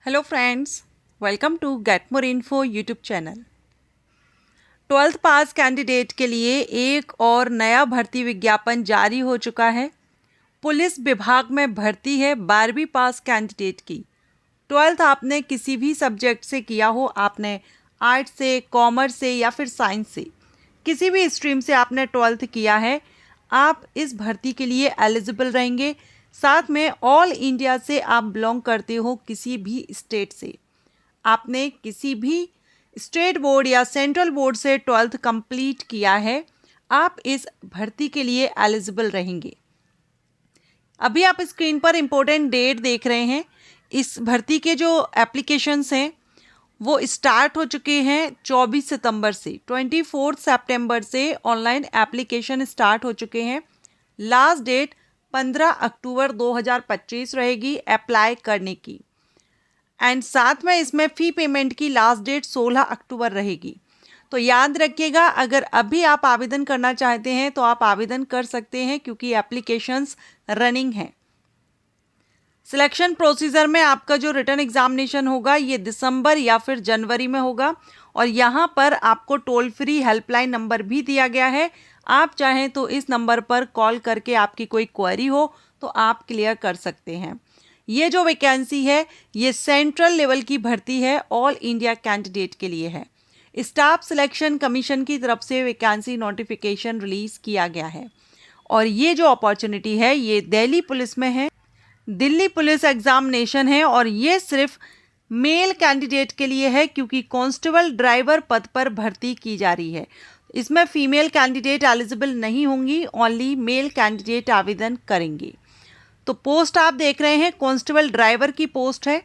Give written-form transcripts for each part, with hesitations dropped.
Hello friends, welcome to get more info YouTube channel. 12th pass candidate के लिए एक और नया भर्ती विज्ञापन जारी हो चुका है। पुलिस विभाग में भर्ती है 12वीं पास कैंडिडेट की। 12th आपने किसी भी सब्जेक्ट से किया हो, आपने आर्ट्स से, कॉमर्स से या फिर साइंस से, किसी भी स्ट्रीम से आपने 12th किया है, आप इस भर्ती के लिए एलिजिबल रहेंगे। साथ में ऑल इंडिया से आप बिलोंग करते हो, किसी भी स्टेट से, आपने किसी भी स्टेट बोर्ड या सेंट्रल बोर्ड से 12th कंप्लीट किया है, आप इस भर्ती के लिए एलिजिबल रहेंगे। अभी आप स्क्रीन पर इम्पोर्टेंट डेट देख रहे हैं। इस भर्ती के जो एप्लीकेशंस हैं वो स्टार्ट हो चुके हैं 24 सितंबर से। 24 सितंबर से ऑनलाइन एप्लीकेशन स्टार्ट हो चुके हैं। लास्ट डेट 15 अक्टूबर 2025 रहेगी अप्लाई करने की। एंड साथ में इसमें फ़ी पेमेंट की लास्ट डेट 16 अक्टूबर रहेगी। तो याद रखिएगा, अगर अभी आप आवेदन करना चाहते हैं तो आप आवेदन कर सकते हैं, क्योंकि एप्लीकेशंस रनिंग हैं। सिलेक्शन प्रोसीजर में आपका जो रिटन एग्जामिनेशन होगा ये दिसंबर या फिर जनवरी में होगा। और यहाँ पर आपको टोल फ्री हेल्पलाइन नंबर भी दिया गया है। आप चाहें तो इस नंबर पर कॉल करके आपकी कोई क्वेरी हो तो आप क्लियर कर सकते हैं। ये जो वैकेंसी है ये सेंट्रल लेवल की भर्ती है, ऑल इंडिया कैंडिडेट के लिए है। स्टाफ सिलेक्शन कमीशन की तरफ से वैकेंसी नोटिफिकेशन रिलीज किया गया है। और ये जो अपॉर्चुनिटी है ये दिल्ली पुलिस में है। दिल्ली पुलिस एग्जामिनेशन है और ये सिर्फ मेल कैंडिडेट के लिए है, क्योंकि कांस्टेबल ड्राइवर पद पर भर्ती की जा रही है। इसमें फीमेल कैंडिडेट एलिजिबल नहीं होंगी, ओनली मेल कैंडिडेट आवेदन करेंगे। तो पोस्ट आप देख रहे हैं कांस्टेबल ड्राइवर की पोस्ट है,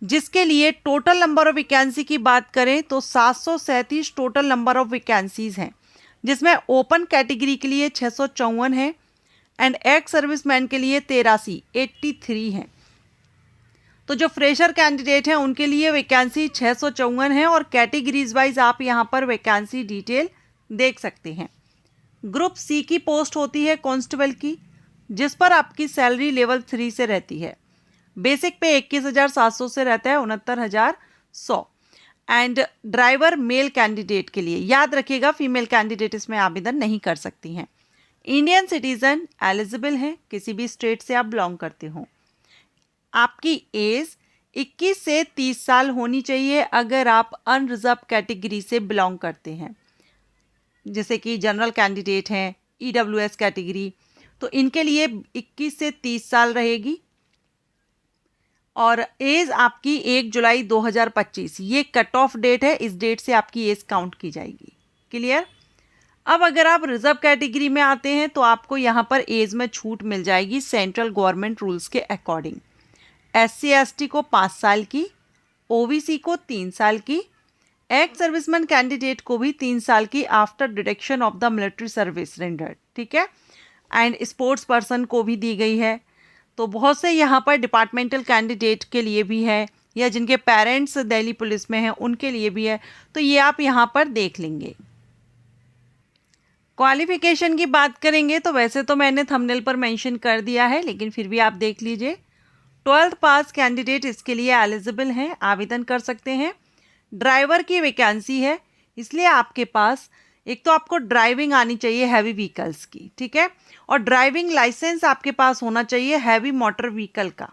जिसके लिए टोटल नंबर ऑफ वैकेंसी की बात करें तो 737 टोटल नंबर ऑफ वैकेंसीज हैं, जिसमें ओपन कैटेगरी के लिए 654 है एंड एक्स सर्विसमैन के लिए 83 हैं। तो जो फ्रेशर कैंडिडेट हैं उनके लिए वैकेंसी 654 है और कैटेगरीज वाइज आप यहाँ पर वैकेंसी डिटेल देख सकते हैं। ग्रुप सी की पोस्ट होती है कांस्टेबल की, जिस पर आपकी सैलरी लेवल 3 से रहती है। बेसिक पे 21,700 से रहता है 69,100। एंड ड्राइवर मेल कैंडिडेट के लिए याद रखिएगा, फीमेल कैंडिडेट इसमें आवेदन नहीं कर सकती हैं। इंडियन सिटीजन एलिजिबल हैं, किसी भी स्टेट से आप बिलोंग करते हो। आपकी एज 21 से 30 साल होनी चाहिए अगर आप अनरिजर्व कैटेगरी से बिलोंग करते हैं, जैसे कि जनरल कैंडिडेट हैं, ईडब्ल्यूएस कैटेगरी, तो इनके लिए 21 से 30 साल रहेगी। और एज आपकी 1 जुलाई 2025 ये कट ऑफ डेट है, इस डेट से आपकी एज काउंट की जाएगी। क्लियर। अब अगर आप रिजर्व कैटेगरी में आते हैं तो आपको यहाँ पर एज में छूट मिल जाएगी सेंट्रल गवर्नमेंट रूल्स के अकॉर्डिंग। SC ST को 5 साल की, OBC को 3 साल की, एक्स सर्विसमैन कैंडिडेट को भी 3 साल की after deduction of the military service rendered, ठीक है। एंड स्पोर्ट्स पर्सन को भी दी गई है। तो बहुत से यहाँ पर डिपार्टमेंटल कैंडिडेट के लिए भी है, या जिनके पेरेंट्स दिल्ली पुलिस में हैं उनके लिए भी है, तो ये आप यहाँ पर देख लेंगे। क्वालिफिकेशन की बात करेंगे तो वैसे तो मैंने थंबनेल पर मेंशन कर दिया है, लेकिन फिर भी आप देख लीजिए। 12th पास कैंडिडेट इसके लिए एलिजिबल हैं, आवेदन कर सकते हैं। ड्राइवर की वैकेंसी है, इसलिए आपके पास एक तो आपको ड्राइविंग आनी चाहिए हैवी व्हीकल्स की, ठीक है, और ड्राइविंग लाइसेंस आपके पास होना चाहिए हैवी मोटर व्हीकल का।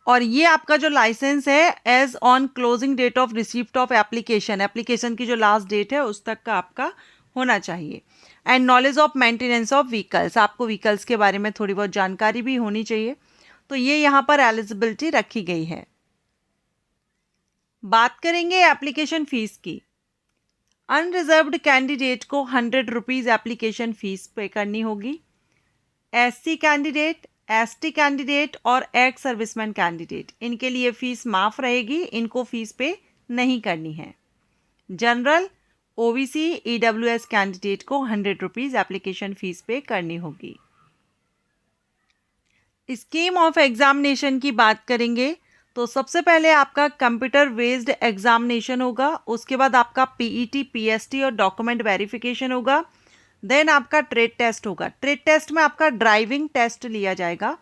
और ये आपका जो लाइसेंस है as on closing date of receipt of application की जो लास्ट डेट है उस तक का आपका होना चाहिए। And knowledge of maintenance of vehicles, आपको व्हीकल्स के बारे में थोड़ी बहुत जानकारी भी होनी चाहिए। तो ये यहाँ पर एलिजिबिलिटी रखी गई है। बात करेंगे एप्लीकेशन फीस की। अनरिजर्व्ड कैंडिडेट को 100 रुपीज़ एप्लीकेशन फीस पे करनी होगी। SC कैंडिडेट, ST कैंडिडेट और एक्स सर्विसमैन कैंडिडेट, इनके लिए फीस माफ़ रहेगी, इनको फीस पे नहीं करनी है। जनरल, OBC, EWS कैंडिडेट को 100 रुपीज़ एप्लीकेशन फ़ीस पे करनी होगी। स्कीम ऑफ एग्जामिनेशन की बात करेंगे तो सबसे पहले आपका कंप्यूटर बेस्ड एग्जामिनेशन होगा, उसके बाद आपका PET, PST और डॉक्यूमेंट वेरिफिकेशन होगा। देन आपका ट्रेड टेस्ट होगा। ट्रेड टेस्ट में आपका ड्राइविंग टेस्ट लिया जाएगा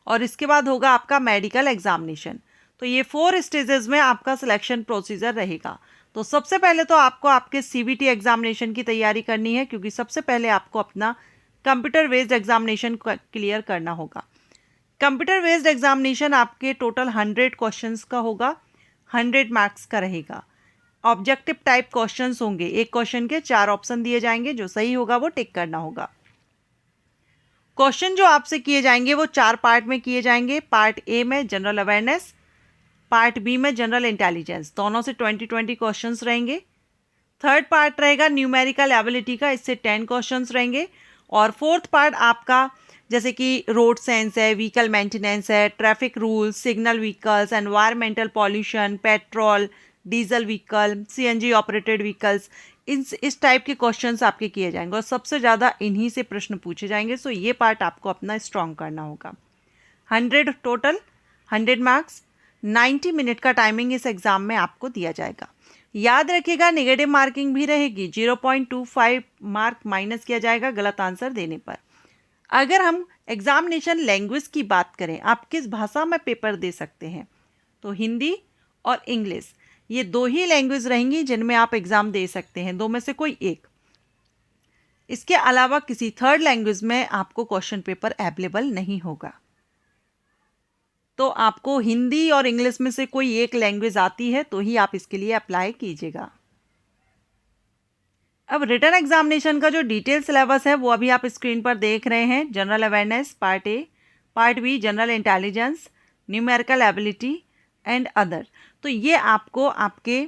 और इसके बाद होगा आपका मेडिकल एग्जामिनेशन। तो ये 4 स्टेजेस में आपका सिलेक्शन प्रोसीजर रहेगा। तो सबसे पहले तो आपको आपके CBT एग्जामिनेशन की तैयारी करनी है, क्योंकि सबसे पहले आपको अपना कंप्यूटर बेस्ड एग्जामिनेशन क्लियर करना होगा। कंप्यूटर बेस्ड एग्जामिनेशन आपके टोटल 100 क्वेश्चंस का होगा, 100 मार्क्स का रहेगा। ऑब्जेक्टिव टाइप क्वेश्चंस होंगे, एक क्वेश्चन के 4 ऑप्शन दिए जाएंगे, जो सही होगा वो टिक करना होगा। क्वेश्चन जो आपसे किए जाएंगे वो 4 पार्ट में किए जाएंगे। पार्ट ए में जनरल अवेयरनेस, पार्ट बी में जनरल इंटेलिजेंस, दोनों से 20-20 क्वेश्चंस रहेंगे। थर्ड पार्ट रहेगा न्यूमेरिकल एबिलिटी का, इससे 10 क्वेश्चंस रहेंगे। और फोर्थ पार्ट आपका जैसे कि रोड सेंस है, व्हीकल मेंटेनेंस है, traffic rules, signal vehicles, environmental pollution, petrol diesel vehicle, CNG operated vehicles, इस टाइप के क्वेश्चंस आपके किए जाएंगे और सबसे ज़्यादा इन्हीं से प्रश्न पूछे जाएंगे। सो ये पार्ट आपको अपना स्ट्रॉन्ग करना होगा। 100 टोटल, 100 मार्क्स, 90 मिनट का टाइमिंग इस एग्ज़ाम में आपको दिया जाएगा। याद रखिएगा नेगेटिव मार्किंग भी रहेगी, 0.25 मार्क माइनस किया जाएगा गलत आंसर देने पर। अगर हम एग्जामिनेशन लैंग्वेज की बात करें, आप किस भाषा में पेपर दे सकते हैं, तो हिंदी और इंग्लिश, ये 2 ही लैंग्वेज रहेंगी जिनमें आप एग्ज़ाम दे सकते हैं, 2 में से कोई एक। इसके अलावा किसी थर्ड लैंग्वेज में आपको क्वेश्चन पेपर अवेलेबल नहीं होगा। तो आपको हिंदी और इंग्लिश में से कोई एक लैंग्वेज आती है तो ही आप इसके लिए अप्लाई कीजिएगा। अब रिटन एग्जामिनेशन का जो डिटेल सिलेबस है वो अभी आप स्क्रीन पर देख रहे हैं। General awareness part A, part B general intelligence, numerical ability and other. तो ये आपको आपके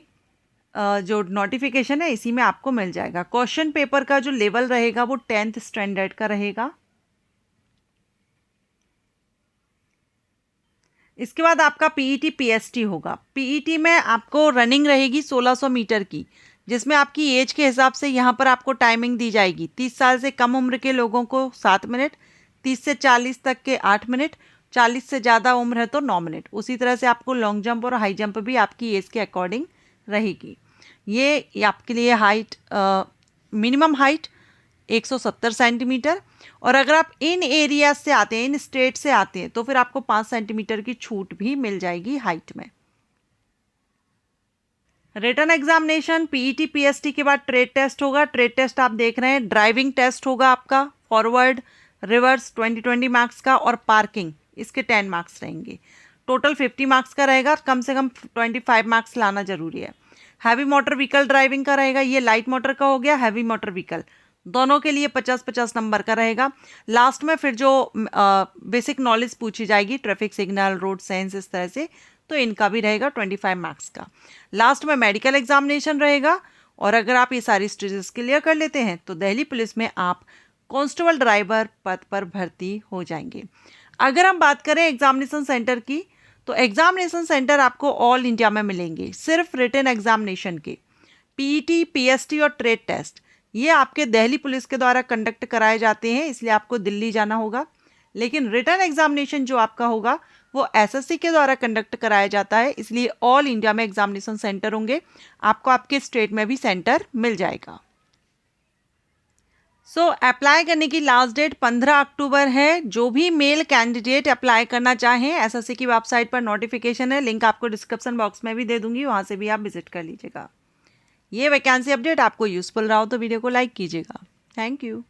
जो नोटिफिकेशन है इसी में आपको मिल जाएगा। क्वेश्चन पेपर का जो लेवल रहेगा वो 10th स्टैंडर्ड का रहेगा। इसके बाद आपका PET PST होगा। PET में आपको रनिंग रहेगी 1600 मीटर की, जिसमें आपकी एज के हिसाब से यहाँ पर आपको टाइमिंग दी जाएगी। 30 साल से कम उम्र के लोगों को 7 मिनट, 30 से 40 तक के 8 मिनट, 40 से ज़्यादा उम्र है तो 9 मिनट। उसी तरह से आपको लॉन्ग जंप और हाई जंप भी आपकी एज के अकॉर्डिंग रहेगी। ये आपके लिए हाइट, मिनिमम हाइट 170 सेंटीमीटर, और अगर आप इन एरिया से आते हैं, इन स्टेट से आते हैं, तो फिर आपको 5 सेंटीमीटर की छूट भी मिल जाएगी हाइट में। रिटन एग्जामिनेशन PET PST के बाद ट्रेड टेस्ट होगा। ट्रेड टेस्ट आप देख रहे हैं, ड्राइविंग टेस्ट होगा आपका, फॉरवर्ड रिवर्स 20-20 मार्क्स का, और पार्किंग इसके 10 मार्क्स रहेंगे। टोटल 50 मार्क्स का रहेगा, कम से कम 25 मार्क्स लाना जरूरी है। हैवी मोटर व्हीकल ड्राइविंग का रहेगा, ये लाइट मोटर का हो गया, हैवी मोटर व्हीकल दोनों के लिए 50-50 नंबर का रहेगा। लास्ट में फिर जो बेसिक नॉलेज पूछी जाएगी, ट्रैफिक सिग्नल, रोड सेंस, इस तरह से, तो इनका भी रहेगा 25 मार्क्स का। लास्ट में मेडिकल एग्जामिनेशन रहेगा, और अगर आप ये सारी स्टेजेस क्लियर कर लेते हैं तो दिल्ली पुलिस में आप कांस्टेबल ड्राइवर पद पर भर्ती हो जाएंगे। अगर हम बात करें एग्जामिनेशन सेंटर की, तो एग्जामिनेशन सेंटर आपको ऑल इंडिया में मिलेंगे। सिर्फ रिटन एग्जामिनेशन के PET PST और ट्रेड टेस्ट ये आपके दिल्ली पुलिस के द्वारा कंडक्ट कराए जाते हैं, इसलिए आपको दिल्ली जाना होगा। लेकिन रिटन एग्जामिनेशन जो आपका होगा वो SSC के द्वारा कंडक्ट कराया जाता है, इसलिए ऑल इंडिया में एग्जामिनेशन सेंटर होंगे, आपको आपके स्टेट में भी सेंटर मिल जाएगा। सो अप्लाई करने की लास्ट डेट 15 अक्टूबर है। जो भी मेल कैंडिडेट अप्लाई करना चाहें, SSC की वेबसाइट पर नोटिफिकेशन है, लिंक आपको डिस्क्रिप्शन बॉक्स में भी दे दूंगी, वहाँ से भी आप विजिट कर लीजिएगा। ये वैकेंसी अपडेट आपको यूजफुल रहा हो तो वीडियो को लाइक कीजिएगा। Thank you.